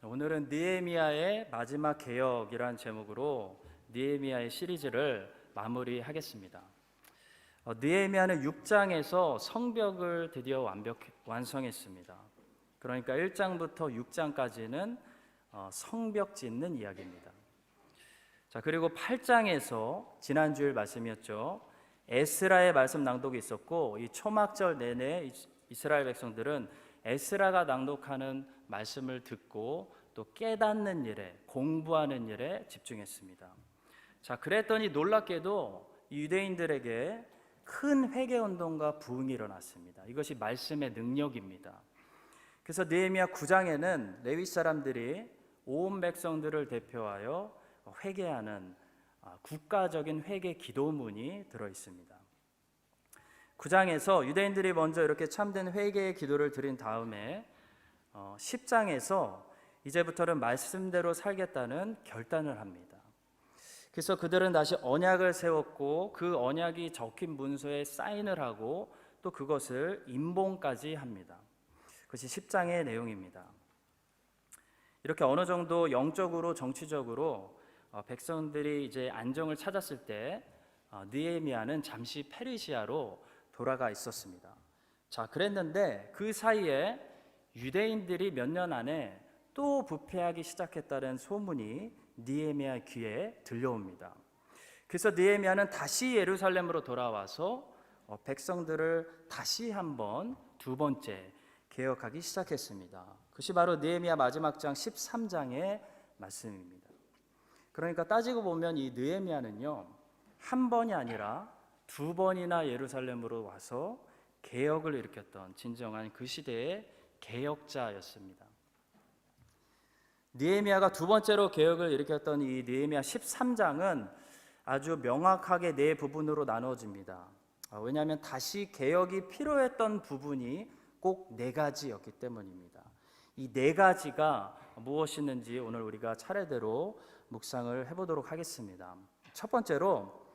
오늘은 느헤미야의 마지막 개혁이란 제목으로 느헤미야의 시리즈를 마무리하겠습니다. 느헤미야는 6장에서 성벽을 드디어 완성했습니다. 그러니까 1장부터 6장까지는 성벽 짓는 이야기입니다. 자, 그리고 8장에서 지난주일 말씀이었죠. 에스라의 말씀 낭독이 있었고, 이 초막절 내내 이스라엘 백성들은 에스라가 낭독하는 말씀을 듣고 또 깨닫는 일에, 공부하는 일에 집중했습니다. 자, 그랬더니 놀랍게도 유대인들에게 큰 회개운동과 부흥이 일어났습니다. 이것이 말씀의 능력입니다. 그래서 느헤미야 9장에는 레위 사람들이 온 백성들을 대표하여 회개하는 국가적인 회개 기도문이 들어있습니다. 9장에서 유대인들이 먼저 이렇게 참된 회개의 기도를 드린 다음에 10장에서 이제부터는 말씀대로 살겠다는 결단을 합니다. 그래서 그들은 다시 언약을 세웠고 그 언약이 적힌 문서에 사인을 하고 또 그것을 임봉까지 합니다. 그것이 10장의 내용입니다. 이렇게 어느 정도 영적으로 정치적으로 백성들이 이제 안정을 찾았을 때 느헤미야는 잠시 페르시아로 돌아가 있었습니다. 자, 그랬는데 그 사이에 유대인들이 몇 년 안에 또 부패하기 시작했다는 소문이 느헤미야 귀에 들려옵니다. 그래서 느헤미야는 다시 예루살렘으로 돌아와서 백성들을 다시 한번 두 번째 개혁하기 시작했습니다. 그것이 바로 느헤미야 마지막 장 13장의 말씀입니다. 그러니까 따지고 보면 이 느헤미야는요, 한 번이 아니라 두 번이나 예루살렘으로 와서 개혁을 일으켰던 진정한 그 시대의 개혁자였습니다. 느헤미야가 두 번째로 개혁을 일으켰던 이 느헤미야 13장은 아주 명확하게 네 부분으로 나눠집니다. 왜냐하면 다시 개혁이 필요했던 부분이 꼭 네 가지였기 때문입니다. 이 네 가지가 무엇이었는지 오늘 우리가 차례대로 묵상을 해보도록 하겠습니다. 첫 번째로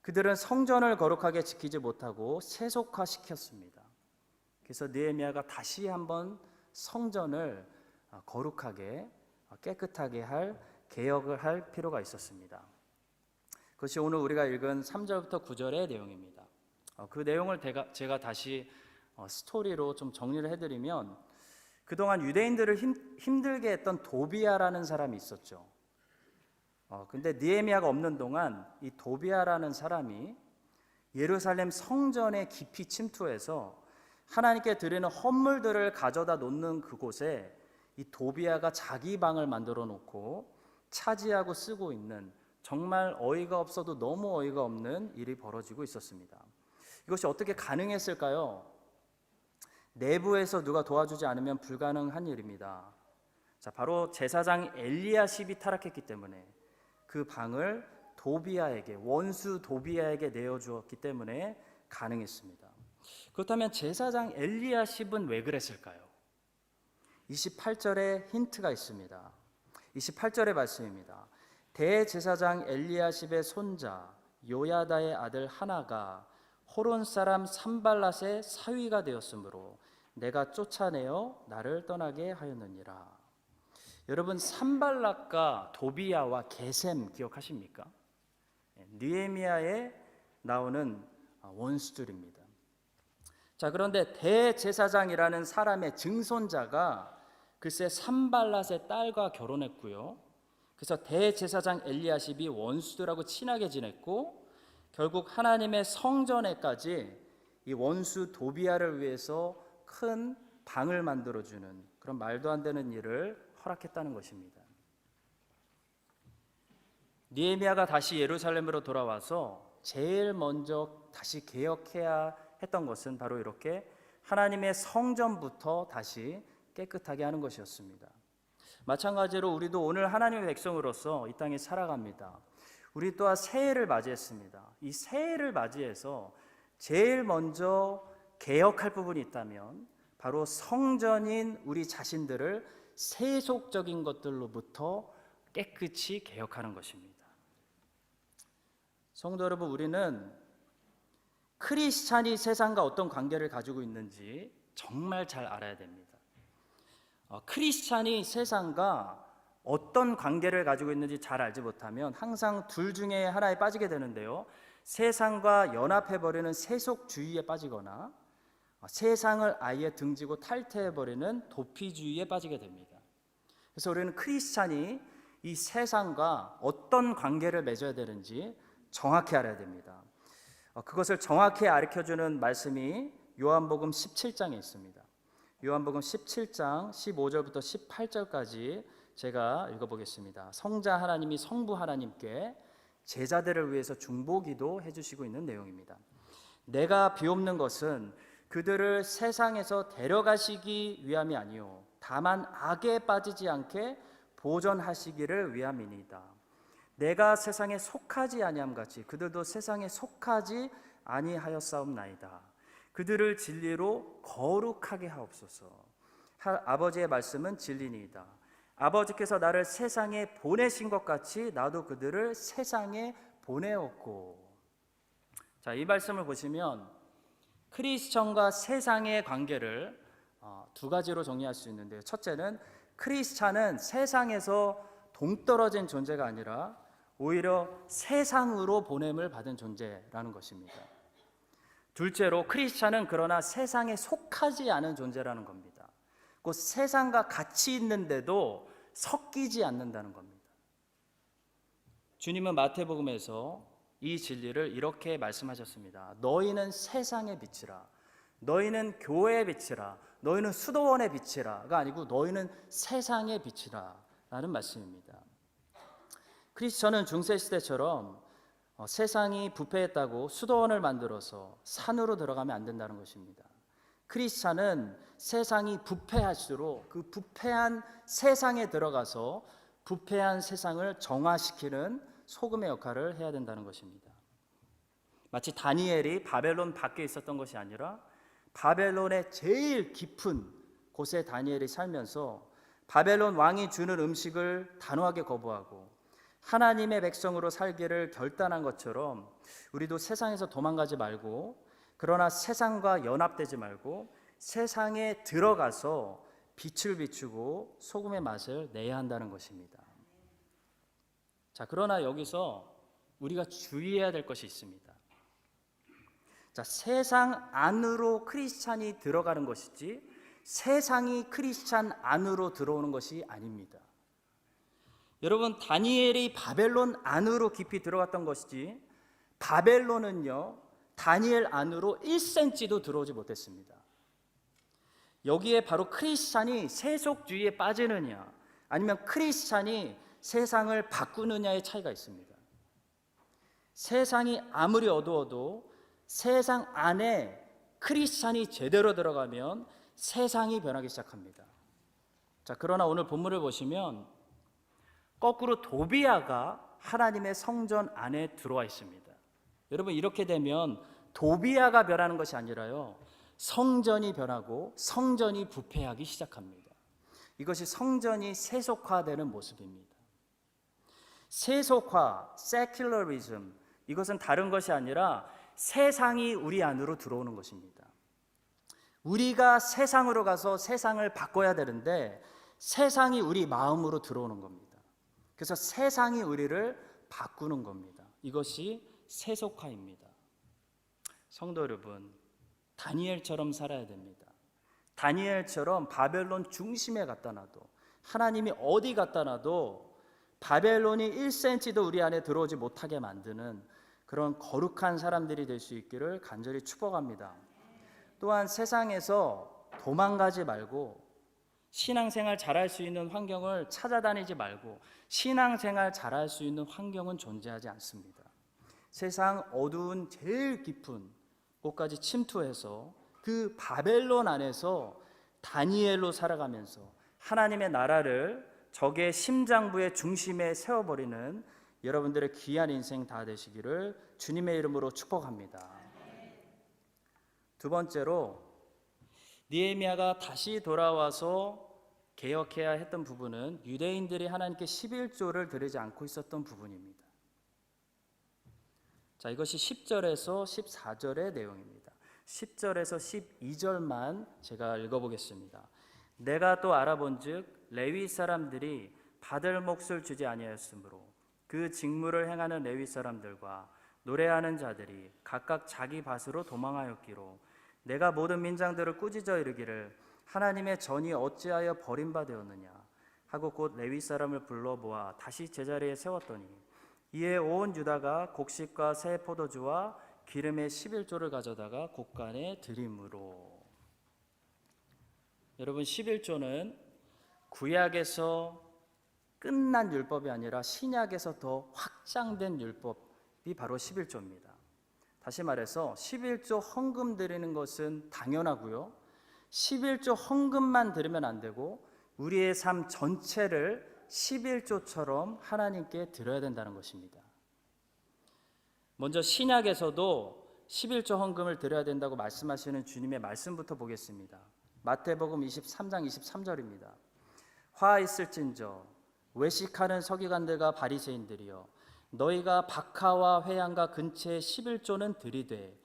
그들은 성전을 거룩하게 지키지 못하고 세속화시켰습니다. 그래서 느헤미야가 다시 한번 성전을 거룩하게 깨끗하게 할 개혁을 할 필요가 있었습니다. 그것이 오늘 우리가 읽은 3절부터 9절의 내용입니다. 그 내용을 제가 다시 스토리로 좀 정리를 해드리면, 그동안 유대인들을 힘들게 했던 도비야라는 사람이 있었죠. 근데 느헤미야가 없는 동안 이 도비야라는 사람이 예루살렘 성전에 깊이 침투해서 하나님께 드리는 헌물들을 가져다 놓는 그곳에 이 도비야가 자기 방을 만들어 놓고 차지하고 쓰고 있는, 정말 어이가 없어도 너무 어이가 없는 일이 벌어지고 있었습니다. 이것이 어떻게 가능했을까요? 내부에서 누가 도와주지 않으면 불가능한 일입니다. 자, 바로 제사장 엘리야십이 타락했기 때문에 그 방을 도비야에게, 원수 도비야에게 내어주었기 때문에 가능했습니다. 그렇다면 제사장 엘리야십은 왜 그랬을까요? 28절에 힌트가 있습니다. 28절의 말씀입니다. 대제사장 엘리야십의 손자 요야다의 아들 하나가 호론 사람 산발랏의 사위가 되었으므로 내가 쫓아내어 나를 떠나게 하였느니라. 여러분, 산발랏과 도비야와 게셈 기억하십니까? 느헤미야에 나오는 원수들입니다. 자, 그런데 대제사장이라는 사람의 증손자가 글쎄 산발랏의 딸과 결혼했고요. 그래서 대제사장 엘리야십이 원수들하고 친하게 지냈고 결국 하나님의 성전에까지 이 원수 도비야를 위해서 큰 방을 만들어주는 그런 말도 안 되는 일을 허락했다는 것입니다. 느헤미야가 다시 예루살렘으로 돌아와서 제일 먼저 다시 개혁해야 했던 것은 바로 이렇게 하나님의 성전부터 다시 깨끗하게 하는 것이었습니다. 마찬가지로 우리도 오늘 하나님의 백성으로서 이 땅에 살아갑니다. 우리 또한 새해를 맞이했습니다. 이 새해를 맞이해서 제일 먼저 개혁할 부분이 있다면 바로 성전인 우리 자신들을 세속적인 것들로부터 깨끗이 개혁하는 것입니다. 성도 여러분, 우리는 크리스찬이 세상과 어떤 관계를 가지고 있는지 정말 잘 알아야 됩니다. 크리스찬이 세상과 어떤 관계를 가지고 있는지 잘 알지 못하면 항상 둘 중에 하나에 빠지게 되는데요. 세상과 연합해버리는 세속주의에 빠지거나 세상을 아예 등지고 탈퇴해버리는 도피주의에 빠지게 됩니다. 그래서 우리는 크리스찬이 이 세상과 어떤 관계를 맺어야 되는지 정확히 알아야 됩니다. 그것을 정확히 가르쳐주는 말씀이 요한복음 17장에 있습니다. 요한복음 17장 15절부터 18절까지 제가 읽어보겠습니다. 성자 하나님이 성부 하나님께 제자들을 위해서 중보기도 해주시고 있는 내용입니다. 내가 비옵는 것은 그들을 세상에서 데려가시기 위함이 아니요 다만 악에 빠지지 않게 보존하시기를 위함이니이다. 내가 세상에 속하지 아니함 같이 그들도 세상에 속하지 아니하였사옵나이다. 그들을 진리로 거룩하게 하옵소서. 아버지의 말씀은 진리니이다. 아버지께서 나를 세상에 보내신 것 같이 나도 그들을 세상에 보내었고. 자, 이 말씀을 보시면 크리스천과 세상의 관계를 두 가지로 정리할 수 있는데요. 첫째는 크리스찬은 세상에서 동떨어진 존재가 아니라 오히려 세상으로 보냄을 받은 존재라는 것입니다. 둘째로 크리스찬은 그러나 세상에 속하지 않은 존재라는 겁니다. 곧 세상과 같이 있는데도 섞이지 않는다는 겁니다. 주님은 마태복음에서 이 진리를 이렇게 말씀하셨습니다. 너희는 세상의 빛이라. 너희는 교회의 빛이라. 너희는 수도원의 빛이라가 아니고 너희는 세상의 빛이라 라는 말씀입니다. 크리스천은 중세시대처럼 세상이 부패했다고 수도원을 만들어서 산으로 들어가면 안 된다는 것입니다. 크리스찬은 세상이 부패할수록 그 부패한 세상에 들어가서 부패한 세상을 정화시키는 소금의 역할을 해야 된다는 것입니다. 마치 다니엘이 바벨론 밖에 있었던 것이 아니라 바벨론의 제일 깊은 곳에 다니엘이 살면서 바벨론 왕이 주는 음식을 단호하게 거부하고 하나님의 백성으로 살기를 결단한 것처럼 우리도 세상에서 도망가지 말고 그러나 세상과 연합되지 말고 세상에 들어가서 빛을 비추고 소금의 맛을 내야 한다는 것입니다. 자, 그러나 여기서 우리가 주의해야 될 것이 있습니다. 자, 세상 안으로 크리스찬이 들어가는 것이지 세상이 크리스찬 안으로 들어오는 것이 아닙니다. 여러분, 다니엘이 바벨론 안으로 깊이 들어갔던 것이지 바벨론은요 다니엘 안으로 1cm도 들어오지 못했습니다. 여기에 바로 크리스찬이 세속주의에 빠지느냐 아니면 크리스찬이 세상을 바꾸느냐의 차이가 있습니다. 세상이 아무리 어두워도 세상 안에 크리스찬이 제대로 들어가면 세상이 변하기 시작합니다. 자, 그러나 오늘 본문을 보시면 거꾸로 도비아가 하나님의 성전 안에 들어와 있습니다. 여러분, 이렇게 되면 도비아가 변하는 것이 아니라요 성전이 변하고 성전이 부패하기 시작합니다. 이것이 성전이 세속화되는 모습입니다. 세속화, 세큘러리즘, 이것은 다른 것이 아니라 세상이 우리 안으로 들어오는 것입니다. 우리가 세상으로 가서 세상을 바꿔야 되는데 세상이 우리 마음으로 들어오는 겁니다. 그래서 세상이 우리를 바꾸는 겁니다. 이것이 세속화입니다. 성도 여러분, 다니엘처럼 살아야 됩니다. 다니엘처럼 바벨론 중심에 갖다 놔도 하나님이 어디 갖다 놔도 바벨론이 1cm도 우리 안에 들어오지 못하게 만드는 그런 거룩한 사람들이 될 수 있기를 간절히 축복합니다. 또한 세상에서 도망가지 말고 신앙생활 잘할 수 있는 환경을 찾아다니지 말고 신앙생활 잘할 수 있는 환경은 존재하지 않습니다. 세상 어두운 제일 깊은 곳까지 침투해서 그 바벨론 안에서 다니엘로 살아가면서 하나님의 나라를 적의 심장부의 중심에 세워버리는 여러분들의 귀한 인생 다 되시기를 주님의 이름으로 축복합니다. 두 번째로 느헤미야가 다시 돌아와서 개혁해야 했던 부분은 유대인들이 하나님께 11조를 드리지 않고 있었던 부분입니다. 자, 이것이 10절에서 14절의 내용입니다. 10절에서 12절만 제가 읽어보겠습니다. 내가 또 알아본즉 레위 사람들이 받을 몫을 주지 아니하였으므로 그 직무를 행하는 레위 사람들과 노래하는 자들이 각각 자기 밭으로 도망하였기로 내가 모든 민장들을 꾸짖어 이르기를 하나님의 전이 어찌하여 버림받았느냐 하고 곧 레위 사람을 불러 모아 다시 제자리에 세웠더니 이에 온 유다가 곡식과 새 포도주와 기름의 11조를 가져다가 곡간에 드림으로. 여러분, 11조는 구약에서 끝난 율법이 아니라 신약에서 더 확장된 율법이 바로 11조입니다. 다시 말해서 11조 헌금 드리는 것은 당연하고요, 11조 헌금만 드리면 안 되고 우리의 삶 전체를 11조처럼 하나님께 드려야 된다는 것입니다. 먼저 신약에서도 11조 헌금을 드려야 된다고 말씀하시는 주님의 말씀부터 보겠습니다. 마태복음 23장 23절입니다. 화 있을진저 외식하는 서기관들과 바리새인들이여 너희가 박하와 회양과 근처에 11조는 들이되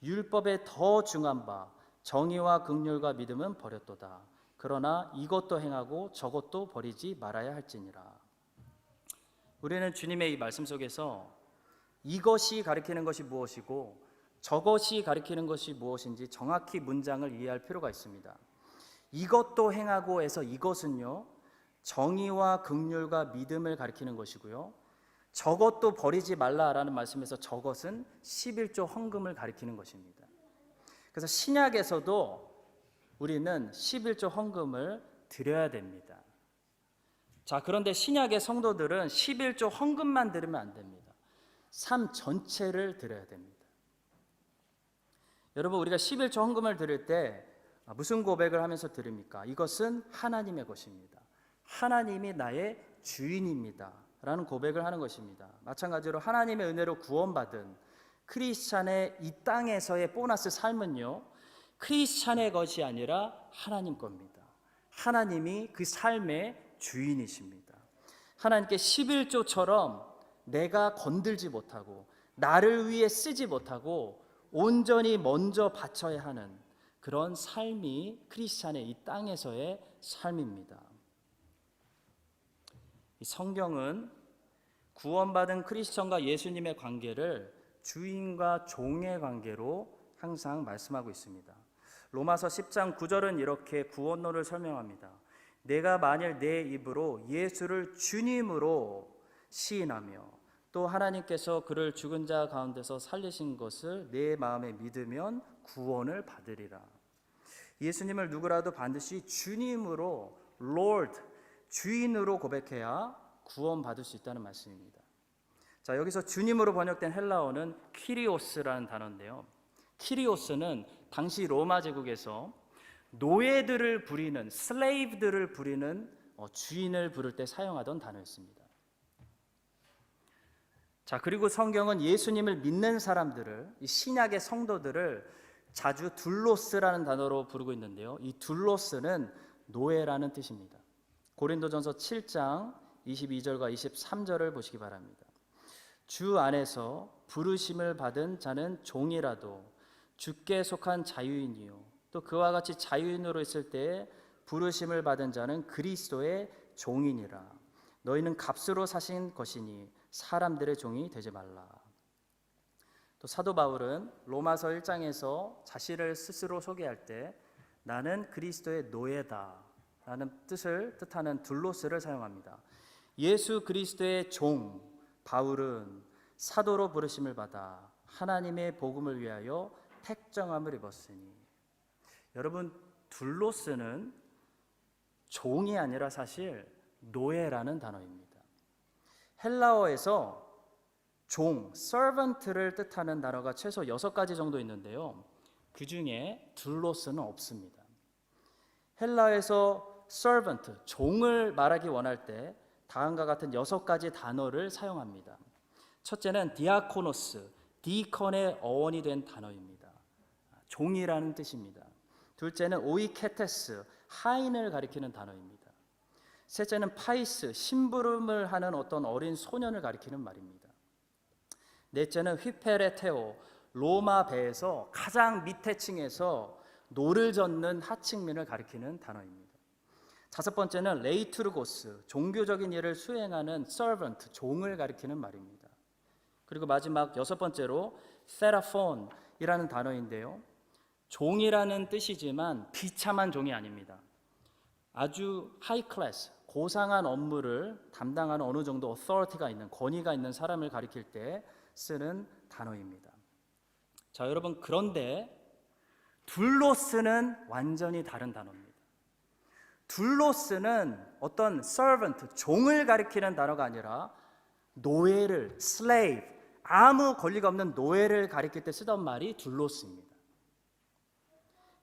율법에 더 중한 바 정의와 긍휼과 믿음은 버렸도다. 그러나 이것도 행하고 저것도 버리지 말아야 할지니라. 우리는 주님의 이 말씀 속에서 이것이 가리키는 것이 무엇이고 저것이 가리키는 것이 무엇인지 정확히 문장을 이해할 필요가 있습니다. 이것도 행하고 해서 이것은요, 정의와 긍휼과 믿음을 가리키는 것이고요, 저것도 버리지 말라라는 말씀에서 저것은 11조 헌금을 가리키는 것입니다. 그래서 신약에서도 우리는 11조 헌금을 드려야 됩니다. 자, 그런데 신약의 성도들은 11조 헌금만 드리면 안 됩니다. 삶 전체를 드려야 됩니다. 여러분, 우리가 11조 헌금을 드릴 때 무슨 고백을 하면서 드립니까? 이것은 하나님의 것입니다. 하나님이 나의 주인입니다 라는 고백을 하는 것입니다. 마찬가지로 하나님의 은혜로 구원받은 크리스찬의 이 땅에서의 보너스 삶은요, 크리스찬의 것이 아니라 하나님 겁니다. 하나님이 그 삶의 주인이십니다. 하나님께 11조처럼 내가 건들지 못하고 나를 위해 쓰지 못하고 온전히 먼저 바쳐야 하는 그런 삶이 크리스찬의 이 땅에서의 삶입니다. 이 성경은 구원받은 크리스천과 예수님의 관계를 주인과 종의 관계로 항상 말씀하고 있습니다. 로마서 10장 9절은 이렇게 구원론을 설명합니다. 내가 만일 내 입으로 예수를 주님으로 시인하며 또 하나님께서 그를 죽은 자 가운데서 살리신 것을 내 마음에 믿으면 구원을 받으리라. 예수님을 누구라도 반드시 주님으로 Lord, 주인으로 고백해야 구원받을 수 있다는 말씀입니다. 자, 여기서 주님으로 번역된 헬라어는 키리오스라는 단어인데요, 키리오스는 당시 로마 제국에서 노예들을 부리는, 슬레이브들을 부리는 주인을 부를 때 사용하던 단어였습니다. 자, 그리고 성경은 예수님을 믿는 사람들을, 이 신약의 성도들을 자주 둘로스라는 단어로 부르고 있는데요, 이 둘로스는 노예라는 뜻입니다. 고린도전서 7장 22절과 23절을 보시기 바랍니다. 주 안에서 부르심을 받은 자는 종이라도 주께 속한 자유인이요 또 그와 같이 자유인으로 있을 때에 부르심을 받은 자는 그리스도의 종이니라. 너희는 값으로 사신 것이니 사람들의 종이 되지 말라. 또 사도 바울은 로마서 1장에서 자신을 스스로 소개할 때 나는 그리스도의 노예다 라는 뜻을 뜻하는 둘로스를 사용합니다. 예수 그리스도의 종 바울은 사도로 부르심을 받아 하나님의 복음을 위하여 택정함을 입었으니. 여러분, 둘로스는 종이 아니라 사실 노예라는 단어입니다. 헬라어에서 종, servant를 뜻하는 단어가 최소 6가지 정도 있는데요, 그 중에 둘로스는 없습니다. 헬라어에서 servant, 종을 말하기 원할 때 다음과 같은 6가지 단어를 사용합니다. 첫째는 디아코노스, 디컨의 어원이 된 단어입니다. 종이라는 뜻입니다. 둘째는 오이케테스, 하인을 가리키는 단어입니다. 셋째는 파이스, 심부름을 하는 어떤 어린 소년을 가리키는 말입니다. 넷째는 휘페레테오, 로마 배에서 가장 밑에 층에서 노를 젓는 하층민을 가리키는 단어입니다. 다섯 번째는 레이투르고스, 종교적인 일을 수행하는 servant, 종을 가리키는 말입니다. 그리고 마지막 여섯 번째로 세라폰이라는 단어인데요, 종이라는 뜻이지만 비참한 종이 아닙니다. 아주 하이 클래스, 고상한 업무를 담당하는 어느 정도 authority가 있는, 권위가 있는 사람을 가리킬 때 쓰는 단어입니다. 자, 여러분, 그런데 둘로스는 완전히 다른 단어입니다. 둘로스는 어떤 servant, 종을 가리키는 단어가 아니라 노예를, slave, 아무 권리가 없는 노예를 가리킬 때 쓰던 말이 둘로스입니다.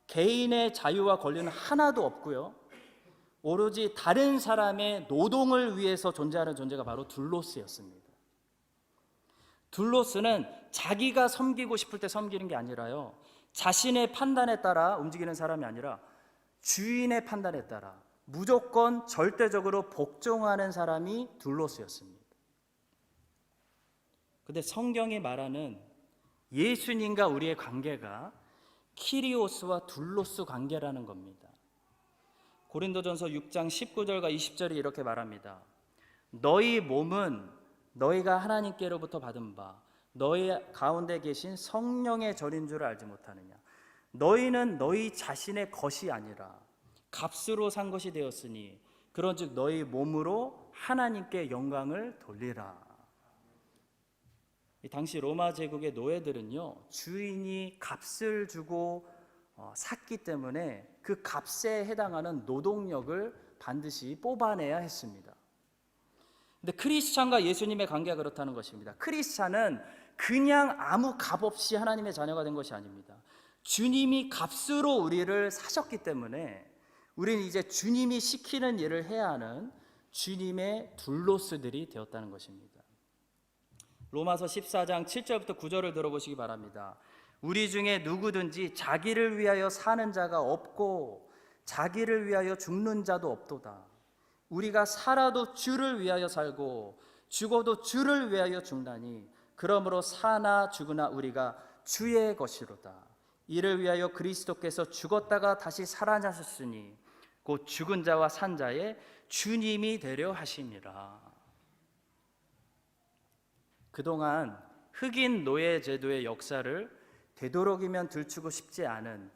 개인의 자유와 권리는 하나도 없고요, 오로지 다른 사람의 노동을 위해서 존재하는 존재가 바로 둘로스였습니다. 둘로스는 자기가 섬기고 싶을 때 섬기는 게 아니라요, 자신의 판단에 따라 움직이는 사람이 아니라 주인의 판단에 따라 무조건 절대적으로 복종하는 사람이 둘로스였습니다. 근데 성경이 말하는 예수님과 우리의 관계가 키리오스와 둘로스 관계라는 겁니다. 고린도전서 6장 19절과 20절이 이렇게 말합니다. 너희 몸은 너희가 하나님께로부터 받은 바 너희 가운데 계신 성령의 절인 줄 알지 못하느냐. 너희는 너희 자신의 것이 아니라 값으로 산 것이 되었으니 그런즉 너희 몸으로 하나님께 영광을 돌리라. 이 당시 로마 제국의 노예들은요, 주인이 값을 주고 샀기 때문에 그 값에 해당하는 노동력을 반드시 뽑아내야 했습니다. 근데 크리스찬과 예수님의 관계가 그렇다는 것입니다. 크리스찬은 그냥 아무 값 없이 하나님의 자녀가 된 것이 아닙니다. 주님이 값으로 우리를 사셨기 때문에 우리는 이제 주님이 시키는 일을 해야 하는 주님의 둘로스들이 되었다는 것입니다. 로마서 14장 7절부터 9절을 들어보시기 바랍니다. 우리 중에 누구든지 자기를 위하여 사는 자가 없고 자기를 위하여 죽는 자도 없도다. 우리가 살아도 주를 위하여 살고 죽어도 주를 위하여 죽나니 그러므로 사나 죽으나 우리가 주의 것이로다. 이를 위하여 그리스도께서 죽었다가 다시 살아나셨으니 곧 죽은 자와 산 자의 주님이 되려 하시니라. 그동안 흑인 노예 제도의 역사를 되도록이면 들추고 싶지 않은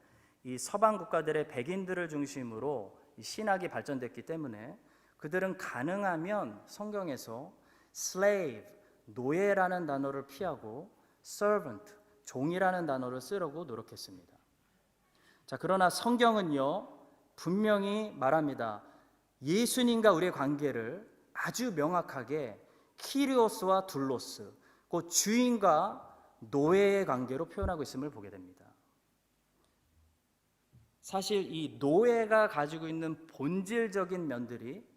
이 서방 국가들의 백인들을 중심으로 신학이 발전됐기 때문에 그들은 가능하면 성경에서 slave, 노예라는 단어를 피하고 servant, 종이라는 단어를 쓰려고 노력했습니다. 자, 그러나 성경은요, 분명히 말합니다. 예수님과 우리의 관계를 아주 명확하게 키리오스와 둘로스, 그 주인과 노예의 관계로 표현하고 있음을 보게 됩니다. 사실 이 노예가 가지고 있는 본질적인 면들이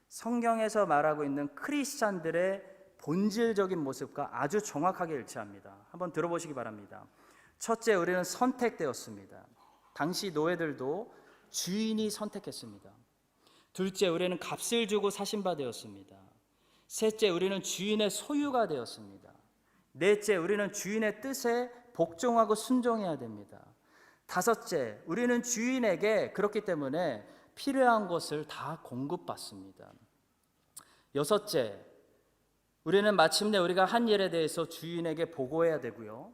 성경에서 말하고 있는 크리스찬들의 본질적인 모습과 아주 정확하게 일치합니다. 한번 들어보시기 바랍니다. 첫째, 우리는 선택되었습니다. 당시 노예들도 주인이 선택했습니다. 둘째, 우리는 값을 주고 사신 바 되었습니다. 셋째, 우리는 주인의 소유가 되었습니다. 넷째, 우리는 주인의 뜻에 복종하고 순종해야 됩니다. 다섯째, 우리는 주인에게 그렇기 때문에 필요한 것을 다 공급받습니다. 여섯째, 우리는 마침내 우리가 한 일에 대해서 주인에게 보고해야 되고요.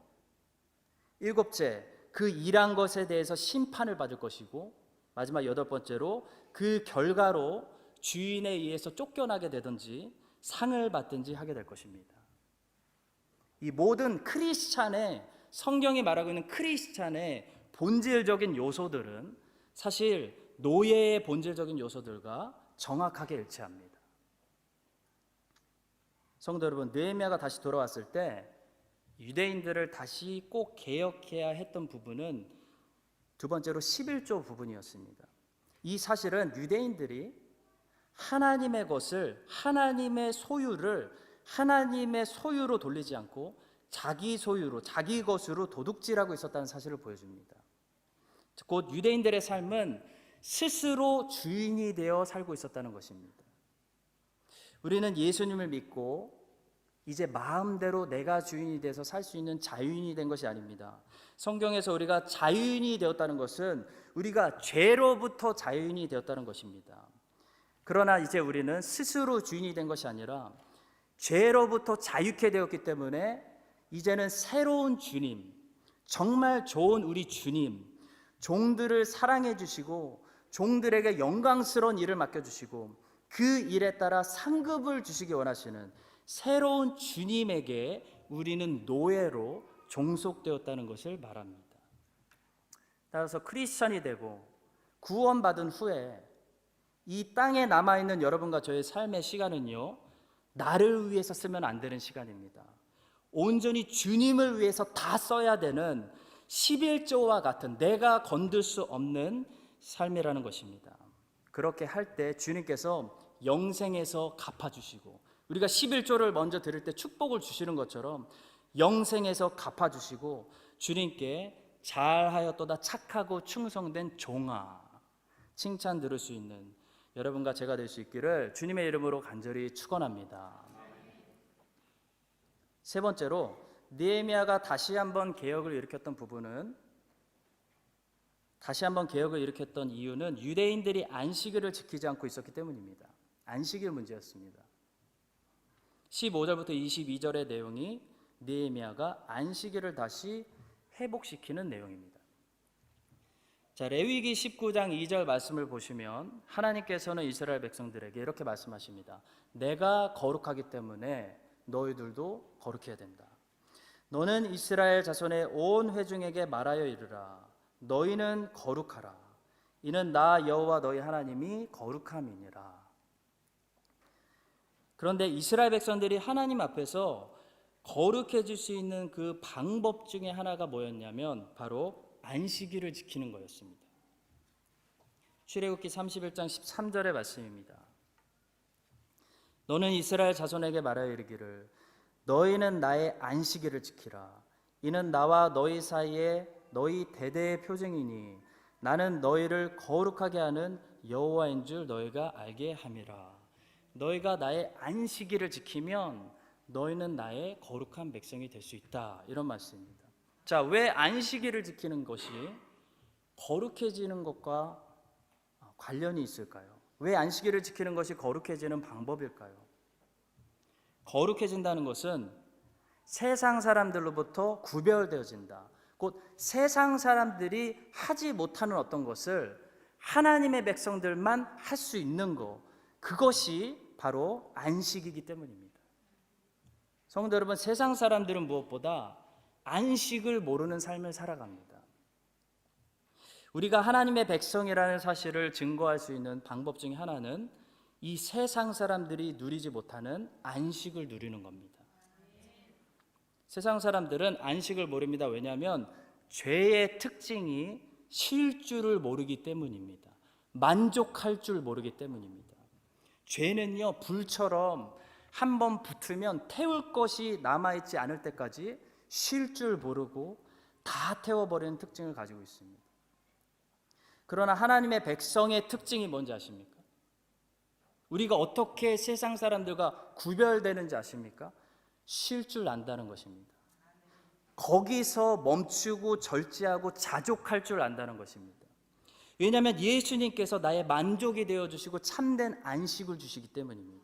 일곱째, 그 일한 것에 대해서 심판을 받을 것이고, 마지막 여덟 번째로 그 결과로 주인에 의해서 쫓겨나게 되든지 상을 받든지 하게 될 것입니다. 이 모든 크리스찬의, 성경이 말하고 있는 크리스찬의 본질적인 요소들은 사실 노예의 본질적인 요소들과 정확하게 일치합니다. 성도 여러분, 느헤미야가 다시 돌아왔을 때 유대인들을 다시 꼭 개혁해야 했던 부분은 두 번째로 11조 부분이었습니다. 이 사실은 유대인들이 하나님의 것을, 하나님의 소유를 하나님의 소유로 돌리지 않고 자기 소유로, 자기 것으로 도둑질하고 있었다는 사실을 보여줍니다. 곧 유대인들의 삶은 스스로 주인이 되어 살고 있었다는 것입니다. 우리는 예수님을 믿고 이제 마음대로 내가 주인이 돼서 살 수 있는 자유인이 된 것이 아닙니다. 성경에서 우리가 자유인이 되었다는 것은 우리가 죄로부터 자유인이 되었다는 것입니다. 그러나 이제 우리는 스스로 주인이 된 것이 아니라 죄로부터 자유케 되었기 때문에 이제는 새로운 주님, 정말 좋은 우리 주님, 종들을 사랑해 주시고 종들에게 영광스러운 일을 맡겨주시고 그 일에 따라 상급을 주시기 원하시는 새로운 주님에게 우리는 노예로 종속되었다는 것을 말합니다. 따라서 크리스천이 되고 구원받은 후에 이 땅에 남아있는 여러분과 저의 삶의 시간은요, 나를 위해서 쓰면 안 되는 시간입니다. 온전히 주님을 위해서 다 써야 되는 11조와 같은 내가 건들 수 없는 삶이라는 것입니다. 그렇게 할 때 주님께서 영생에서 갚아주시고, 우리가 11조를 먼저 드릴 때 축복을 주시는 것처럼 영생에서 갚아주시고 주님께 잘하였도다 착하고 충성된 종아 칭찬 들을 수 있는 여러분과 제가 될 수 있기를 주님의 이름으로 간절히 축원합니다. 세 번째로 느헤미야가 다시 한번 개혁을 일으켰던 이유는 유대인들이 안식일을 지키지 않고 있었기 때문입니다. 안식일 문제였습니다. 15절부터 22절의 내용이 느헤미야가 안식일을 다시 회복시키는 내용입니다. 자, 레위기 19장 2절 말씀을 보시면 하나님께서는 이스라엘 백성들에게 이렇게 말씀하십니다. 내가 거룩하기 때문에 너희들도 거룩해야 된다. 너는 이스라엘 자손의 온 회중에게 말하여 이르라. 너희는 거룩하라. 이는 나 여호와 너희 하나님이 거룩함이니라. 그런데 이스라엘 백성들이 하나님 앞에서 거룩해질 수 있는 그 방법 중에 하나가 뭐였냐면 바로 안식일을 지키는 거였습니다. 출애굽기 31장 13절의 말씀입니다. 너는 이스라엘 자손에게 말하여 이르기를 너희는 나의 안식일을 지키라. 이는 나와 너희 사이에 너희 대대의 표징이니 나는 너희를 거룩하게 하는 여호와인 줄 너희가 알게 함이라. 너희가 나의 안식일을 지키면 너희는 나의 거룩한 백성이 될 수 있다. 이런 말씀입니다. 자, 왜 안식일을 지키는 것이 거룩해지는 것과 관련이 있을까요? 왜 안식일을 지키는 것이 거룩해지는 방법일까요? 거룩해진다는 것은 세상 사람들로부터 구별되어진다. 곧 세상 사람들이 하지 못하는 어떤 것을 하나님의 백성들만 할 수 있는 것, 그것이 바로 안식이기 때문입니다. 성도 여러분, 세상 사람들은 무엇보다 안식을 모르는 삶을 살아갑니다. 우리가 하나님의 백성이라는 사실을 증거할 수 있는 방법 중에 하나는 이 세상 사람들이 누리지 못하는 안식을 누리는 겁니다. 세상 사람들은 안식을 모릅니다. 왜냐하면 죄의 특징이 쉴 줄을 모르기 때문입니다. 만족할 줄 모르기 때문입니다. 죄는요, 불처럼 한번 붙으면 태울 것이 남아있지 않을 때까지 쉴 줄 모르고 다 태워버리는 특징을 가지고 있습니다. 그러나 하나님의 백성의 특징이 뭔지 아십니까? 우리가 어떻게 세상 사람들과 구별되는지 아십니까? 쉴 줄 안다는 것입니다. 거기서 멈추고 절제하고 자족할 줄 안다는 것입니다. 왜냐하면 예수님께서 나의 만족이 되어주시고 참된 안식을 주시기 때문입니다.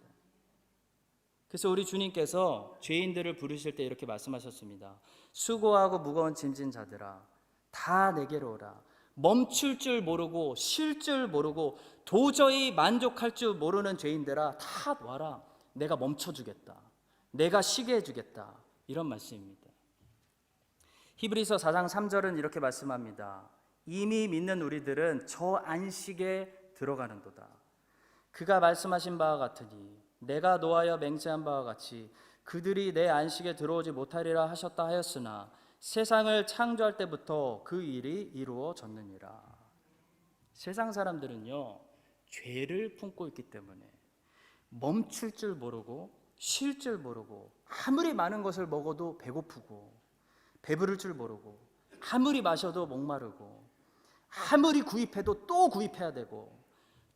그래서 우리 주님께서 죄인들을 부르실 때 이렇게 말씀하셨습니다. 수고하고 무거운 짐진 자들아 다 내게로 오라. 멈출 줄 모르고 쉴 줄 모르고 도저히 만족할 줄 모르는 죄인들아 다 와라. 내가 멈춰주겠다. 내가 쉬게 해주겠다. 이런 말씀입니다. 히브리서 4장 3절은 이렇게 말씀합니다. 이미 믿는 우리들은 저 안식에 들어가는도다. 그가 말씀하신 바와 같으니 내가 노하여 맹세한 바와 같이 그들이 내 안식에 들어오지 못하리라 하셨다 하였으나 세상을 창조할 때부터 그 일이 이루어졌느니라. 세상 사람들은요, 죄를 품고 있기 때문에 멈출 줄 모르고 쉴 줄 모르고 아무리 많은 것을 먹어도 배고프고 배부를 줄 모르고 아무리 마셔도 목마르고 아무리 구입해도 또 구입해야 되고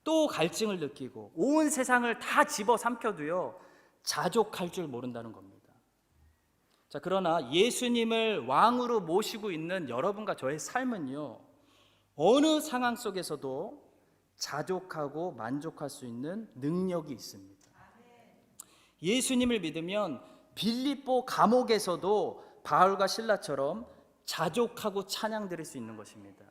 또 갈증을 느끼고 온 세상을 다 집어삼켜도요 자족할 줄 모른다는 겁니다. 자, 그러나 예수님을 왕으로 모시고 있는 여러분과 저의 삶은요 어느 상황 속에서도 자족하고 만족할 수 있는 능력이 있습니다. 예수님을 믿으면 빌립보 감옥에서도 바울과 실라처럼 자족하고 찬양 드릴 수 있는 것입니다.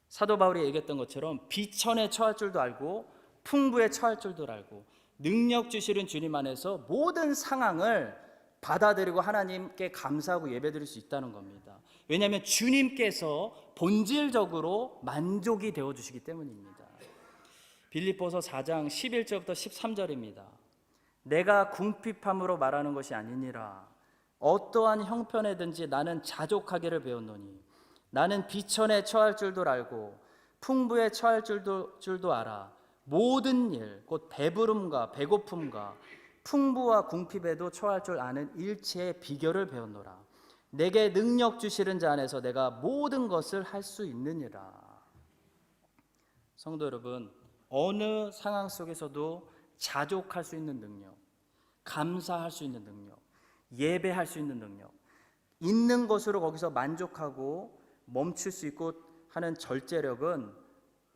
사도 바울이 얘기했던 것처럼 비천에 처할 줄도 알고 풍부에 처할 줄도 알고 능력 주시는 주님 안에서 모든 상황을 받아들이고 하나님께 감사하고 예배드릴 수 있다는 겁니다. 왜냐하면 주님께서 본질적으로 만족이 되어주시기 때문입니다. 빌립보서 4장 11절부터 13절입니다. 내가 궁핍함으로 말하는 것이 아니니라. 어떠한 형편에든지 나는 자족하기를 배웠노니 나는 비천에 처할 줄도 알고 풍부에 처할 줄도 알아. 모든 일, 곧 배부름과 배고픔과 풍부와 궁핍에도 처할 줄 아는 일체의 비결을 배웠노라. 내게 능력 주시는 자 안에서 내가 모든 것을 할 수 있느니라. 성도 여러분, 어느 상황 속에서도 자족할 수 있는 능력, 감사할 수 있는 능력, 예배할 수 있는 능력, 있는 것으로 거기서 만족하고 멈출 수 있고 하는 절제력은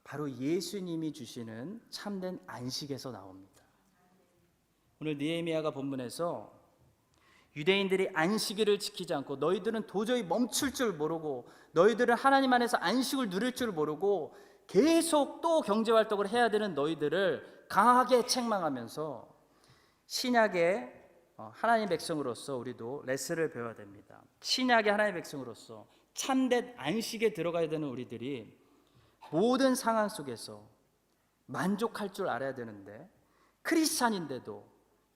바로 예수님이 주시는 참된 안식에서 나옵니다. 오늘 느헤미야가 본문에서 유대인들이 안식일을 지키지 않고 너희들은 도저히 멈출 줄 모르고 너희들은 하나님 안에서 안식을 누릴 줄 모르고 계속 또 경제활동을 해야 되는 너희들을 강하게 책망하면서 신약의 하나님의 백성으로서 우리도 레슨을 배워야 됩니다. 신약의 하나님의 백성으로서 참된 안식에 들어가야 되는 우리들이 모든 상황 속에서 만족할 줄 알아야 되는데 크리스찬인데도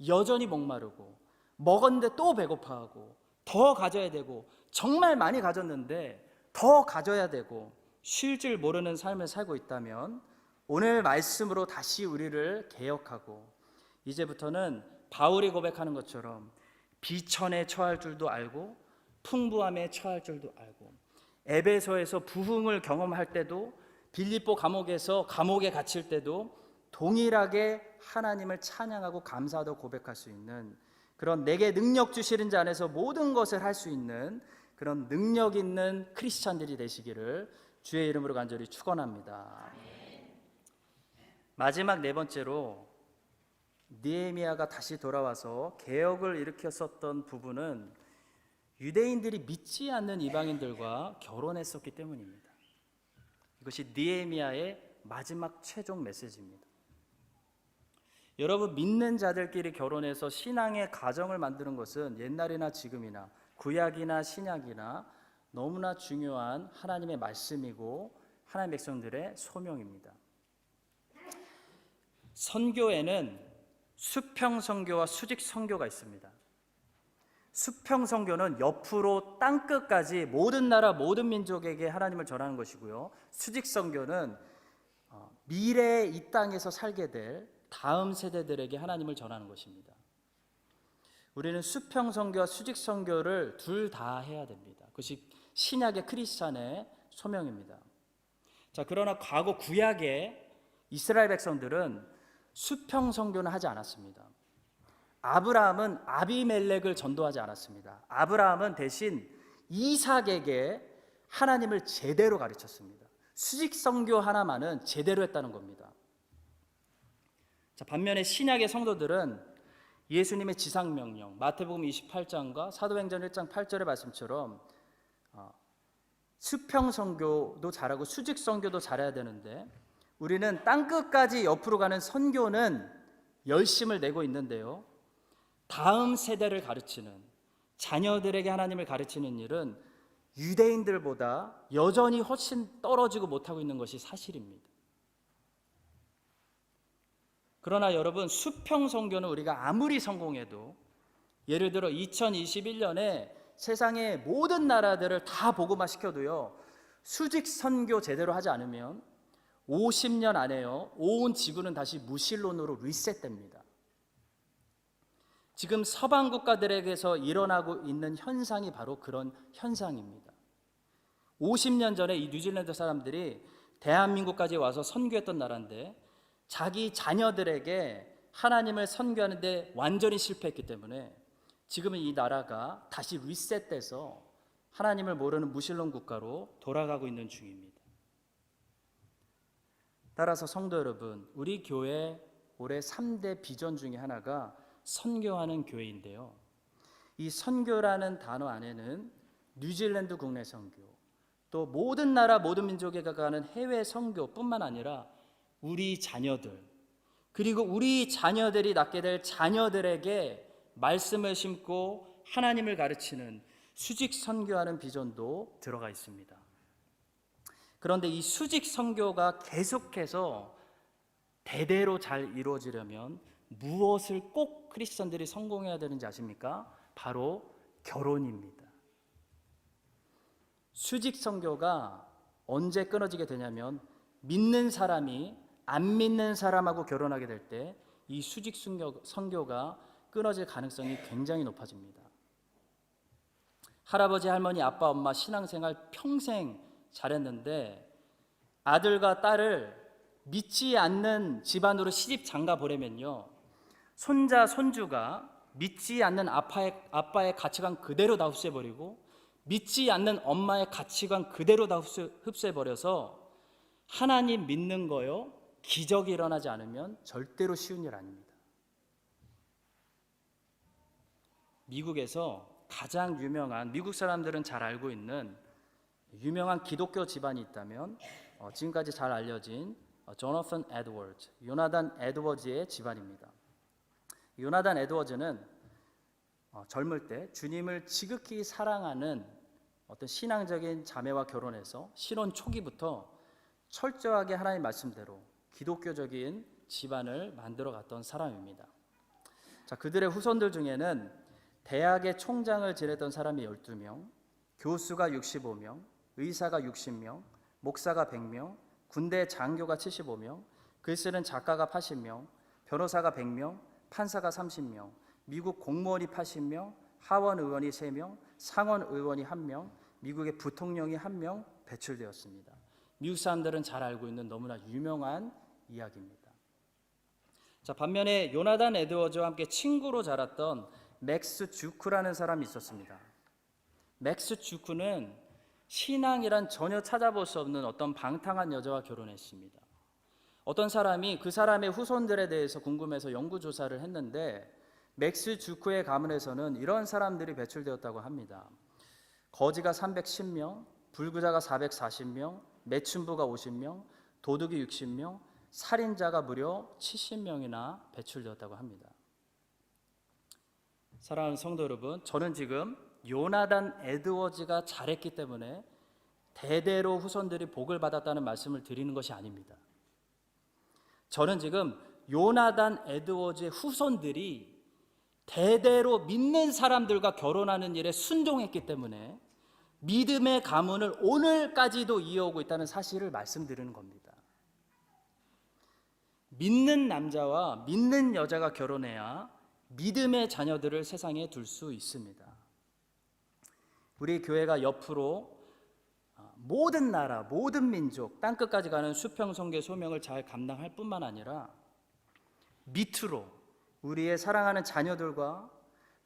여전히 목마르고 먹었는데 또 배고파하고 더 가져야 되고 정말 많이 가졌는데 더 가져야 되고 쉴 줄 모르는 삶을 살고 있다면 오늘 말씀으로 다시 우리를 개혁하고 이제부터는 바울이 고백하는 것처럼 비천에 처할 줄도 알고 풍부함에 처할 줄도 알고 에베소에서 부흥을 경험할 때도 빌립보 감옥에서 감옥에 갇힐 때도 동일하게 하나님을 찬양하고 감사하다고 고백할 수 있는 그런 내게 능력 주시는 자 안에서 모든 것을 할 수 있는 그런 능력 있는 크리스찬들이 되시기를 주의 이름으로 간절히 축원합니다. 마지막 네 번째로 느헤미야가 다시 돌아와서 개혁을 일으켰었던 부분은 유대인들이 믿지 않는 이방인들과 결혼했었기 때문입니다. 이것이 느헤미야의 마지막 최종 메시지입니다. 여러분, 믿는 자들끼리 결혼해서 신앙의 가정을 만드는 것은 옛날이나 지금이나 구약이나 신약이나 너무나 중요한 하나님의 말씀이고 하나님의 백성들의 소명입니다. 선교에는 수평 선교와 수직 선교가 있습니다. 수평 선교는 옆으로 땅끝까지 모든 나라 모든 민족에게 하나님을 전하는 것이고요. 수직 선교는 미래에 이 땅에서 살게 될 다음 세대들에게 하나님을 전하는 것입니다. 우리는 수평 선교와 수직 선교를 둘 다 해야 됩니다. 그것이 신약의 크리스찬의 소명입니다. 자, 그러나 과거 구약의 이스라엘 백성들은 수평 선교는 하지 않았습니다. 아브라함은 아비멜렉을 전도하지 않았습니다. 아브라함은 대신 이삭에게 하나님을 제대로 가르쳤습니다. 수직 선교 하나만은 제대로 했다는 겁니다. 자, 반면에 신약의 성도들은 예수님의 지상명령 마태복음 28장과 사도행전 1장 8절의 말씀처럼 수평 선교도 잘하고 수직 선교도 잘해야 되는데 우리는 땅끝까지 옆으로 가는 선교는 열심을 내고 있는데요, 다음 세대를 가르치는 자녀들에게 하나님을 가르치는 일은 유대인들보다 여전히 훨씬 떨어지고 못하고 있는 것이 사실입니다. 그러나 여러분, 수평 선교는 우리가 아무리 성공해도 예를 들어 2021년에 세상의 모든 나라들을 다 복음화 시켜도요, 수직 선교 제대로 하지 않으면 50년 안에요, 온 지구는 다시 무신론으로 리셋됩니다. 지금 서방 국가들에게서 일어나고 있는 현상이 바로 그런 현상입니다. 50년 전에 이 뉴질랜드 사람들이 대한민국까지 와서 선교했던 나라인데 자기 자녀들에게 하나님을 선교하는데 완전히 실패했기 때문에 지금은 이 나라가 다시 리셋돼서 하나님을 모르는 무신론 국가로 돌아가고 있는 중입니다. 따라서 성도 여러분, 우리 교회 올해 3대 비전 중에 하나가 선교하는 교회인데요. 이 선교라는 단어 안에는 뉴질랜드 국내 선교, 또 모든 나라 모든 민족에 가는 해외 선교뿐만 아니라 우리 자녀들, 그리고 우리 자녀들이 낳게 될 자녀들에게 말씀을 심고 하나님을 가르치는 수직 선교하는 비전도 들어가 있습니다. 그런데 이 수직 선교가 계속해서 대대로 잘 이루어지려면 무엇을 꼭 크리스천들이 성공해야 되는지 아십니까? 바로 결혼입니다. 수직 선교가 언제 끊어지게 되냐면 믿는 사람이 안 믿는 사람하고 결혼하게 될 때 이 수직 선교가 끊어질 가능성이 굉장히 높아집니다. 할아버지, 할머니, 아빠, 엄마 신앙생활 평생 잘했는데 아들과 딸을 믿지 않는 집안으로 시집 장가 보내면요, 손자, 손주가 믿지 않는 아빠의 가치관 그대로 다 흡수해버리고 믿지 않는 엄마의 가치관 그대로 다 흡수해버려서 하나님 믿는 거요, 기적이 일어나지 않으면 절대로 쉬운 일 아닙니다. 미국에서 가장 유명한, 미국 사람들은 잘 알고 있는 유명한 기독교 집안이 있다면 지금까지 잘 알려진 조나단 에드워즈, 요나단 에드워즈의 집안입니다. 요나단 에드워즈는 젊을 때 주님을 지극히 사랑하는 어떤 신앙적인 자매와 결혼해서 신혼 초기부터 철저하게 하나님 말씀대로 기독교적인 집안을 만들어 갔던 사람입니다. 자, 그들의 후손들 중에는 대학의 총장을 지냈던 사람이 12명, 교수가 65명, 의사가 60명, 목사가 100명, 군대 장교가 75명, 글 쓰는 작가가 80명, 변호사가 100명, 판사가 30명, 미국 공무원이 80명, 하원 의원이 3명, 상원 의원이 1명, 미국의 부통령이 1명 배출되었습니다. 미국 사람들은 잘 알고 있는 너무나 유명한 이야기입니다. 자, 반면에 요나단 에드워즈와 함께 친구로 자랐던 맥스 주크라는 사람이 있었습니다. 맥스 주크는 신앙이란 전혀 찾아볼 수 없는 어떤 방탕한 여자와 결혼했습니다. 어떤 사람이 그 사람의 후손들에 대해서 궁금해서 연구조사를 했는데 맥스 주크의 가문에서는 이런 사람들이 배출되었다고 합니다. 거지가 310명, 불구자가 440명, 매춘부가 50명, 도둑이 60명, 살인자가 무려 70명이나 배출되었다고 합니다. 사랑하는 성도 여러분, 저는 지금 요나단 에드워즈가 잘했기 때문에 대대로 후손들이 복을 받았다는 말씀을 드리는 것이 아닙니다. 저는 지금 요나단 에드워즈의 후손들이 대대로 믿는 사람들과 결혼하는 일에 순종했기 때문에 믿음의 가문을 오늘까지도 이어오고 있다는 사실을 말씀드리는 겁니다. 믿는 남자와 믿는 여자가 결혼해야 믿음의 자녀들을 세상에 둘 수 있습니다. 우리 교회가 옆으로 모든 나라, 모든 민족, 땅끝까지 가는 수평선교 소명을 잘 감당할 뿐만 아니라 밑으로 우리의 사랑하는 자녀들과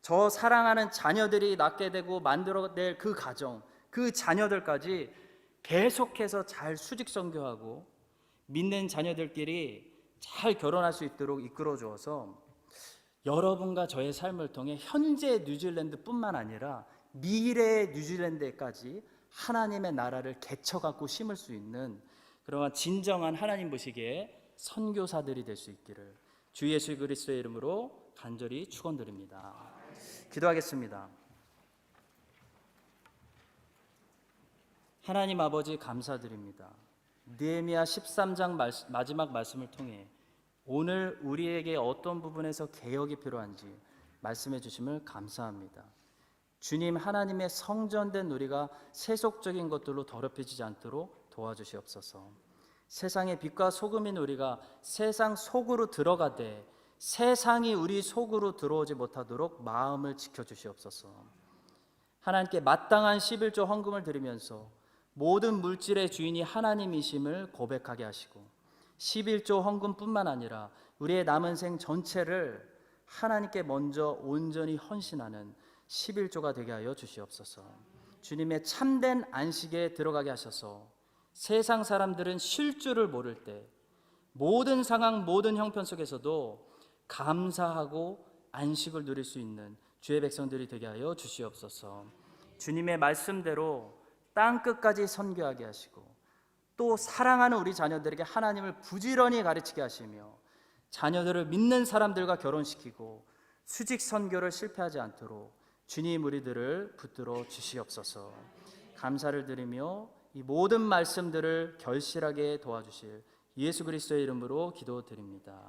저 사랑하는 자녀들이 낳게 되고 만들어낼 그 가정, 그 자녀들까지 계속해서 잘 수직 선교하고 믿는 자녀들끼리 잘 결혼할 수 있도록 이끌어 주어서 여러분과 저의 삶을 통해 현재 뉴질랜드뿐만 아니라 미래의 뉴질랜드에까지 하나님의 나라를 개척하고 심을 수 있는 그러한 진정한 하나님 보시기에 선교사들이 될 수 있기를 주 예수 그리스도의 이름으로 간절히 축원드립니다. 기도하겠습니다. 하나님 아버지 감사드립니다. 느헤미야 13장 마지막 말씀을 통해 오늘 우리에게 어떤 부분에서 개혁이 필요한지 말씀해 주심을 감사합니다. 주님, 하나님의 성전된 우리가 세속적인 것들로 더럽혀지지 않도록 도와주시옵소서. 세상의 빛과 소금인 우리가 세상 속으로 들어가되 세상이 우리 속으로 들어오지 못하도록 마음을 지켜주시옵소서. 하나님께 마땅한 11조 헌금을 드리면서 모든 물질의 주인이 하나님이심을 고백하게 하시고 11조 헌금뿐만 아니라 우리의 남은 생 전체를 하나님께 먼저 온전히 헌신하는 11조가 되게 하여 주시옵소서. 주님의 참된 안식에 들어가게 하셔서 세상 사람들은 쉴 줄을 모를 때 모든 상황, 모든 형편 속에서도 감사하고 안식을 누릴 수 있는 주의 백성들이 되게 하여 주시옵소서. 주님의 말씀대로 땅 끝까지 선교하게 하시고 또 사랑하는 우리 자녀들에게 하나님을 부지런히 가르치게 하시며 자녀들을 믿는 사람들과 결혼시키고 수직 선교를 실패하지 않도록 주님 우리들을 붙들어 주시옵소서. 감사를 드리며 이 모든 말씀들을 결실하게 도와주실 예수 그리스도의 이름으로 기도드립니다.